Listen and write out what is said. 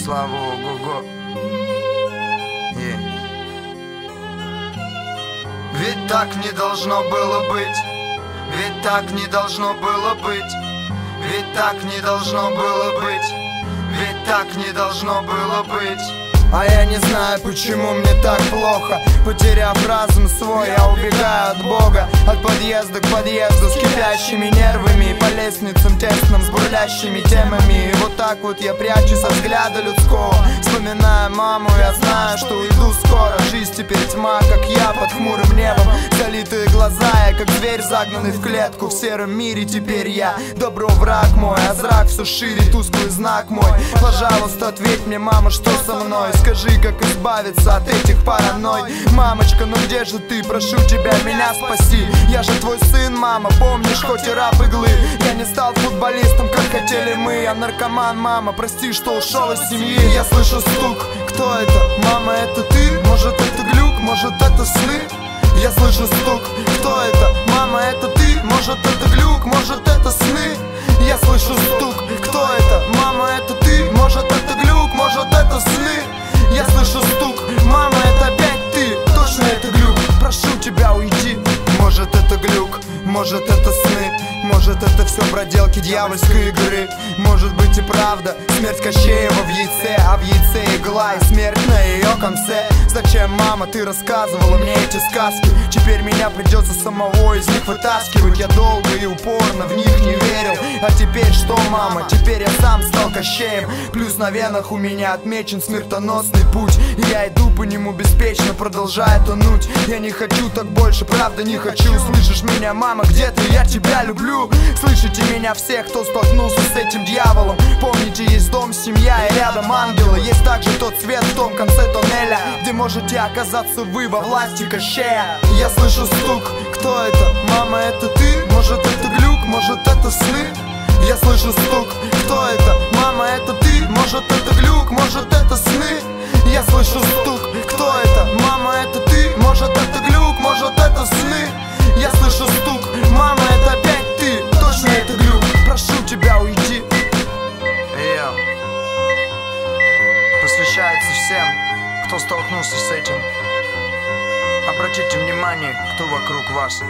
Слава ого-го. Ведь так не должно было быть. Ведь так не должно было быть. Ведь так не должно было быть. Ведь так не должно было быть. А я не знаю, почему мне так плохо. Потеряв разум свой, я убегаю от Бога. От подъезда к подъезду с кипящими нервами, по лестницам тесным с бурлящими темами. И вот так вот я прячусь от взгляда людского, вспоминая маму, я знаю, что уйду скоро. Жизнь теперь тьма, как я под хмурым небом. Залитые глаза, я как зверь, загнанный в клетку. В сером мире теперь я добро враг мой, а зрак все шире, тусклый знак мой. Пожалуйста, ответь мне, мама, что со мной? Скажи, как избавиться от этих паранойй. Мамочка, ну где же ты? Прошу тебя, меня спаси. Я же твой сын, мама, помнишь, хоть и раб иглы. Я не стал футболистом, как хотели мы. Я наркоман, мама, прости, что ушел из семьи. Я слышу стук, кто это? Мама, это ты? Может это глюк, может это сны? Я слышу стук, кто это? Мама, это ты? Может это глюк, может это сны? Я слышу стук, кто это? Мама, это ты? Может это глюк, может это сны? Я слышу стук, мама, это опять ты. Точно это глюк, прошу тебя, уйди. Может это глюк, может это сны, может это все проделки дьявольской игры. Может быть и правда, смерть Кощеева в яйце, а в яйце игла и смерть на ее конце. Зачем, мама, ты рассказывала мне эти сказки? Теперь меня придется самого из них вытаскивать. Я долго и упорно в них не верил. А теперь что, мама? Теперь я сам стал Кощеем. Плюс на венах у меня отмечен смертоносный путь, и я иду по нему беспечно, продолжая тонуть. Я не хочу так больше, правда не хочу. Слышишь меня, мама, где ты? Я тебя люблю. Слышите меня все, кто столкнулся с этим дьяволом. Помните, есть дом, семья и рядом ангелы. Есть также тот свет в том конце тоннеля, где можете оказаться вы во власти Кощея. Я слышу стук, кто это? Мама, это ты? Может это глюк, может это сны? Я слышу стук, кто это? Мама, это ты? Может это глюк, может это сны? Я слышу стук, кто это? Мама, это ты? Может это глюк, может это сны? Я слышу стук, мама, это опять ты. Точно это глюк, прошу тебя, уйди. Посвящается всем, кто столкнулся с этим. Обратите внимание, кто вокруг вас.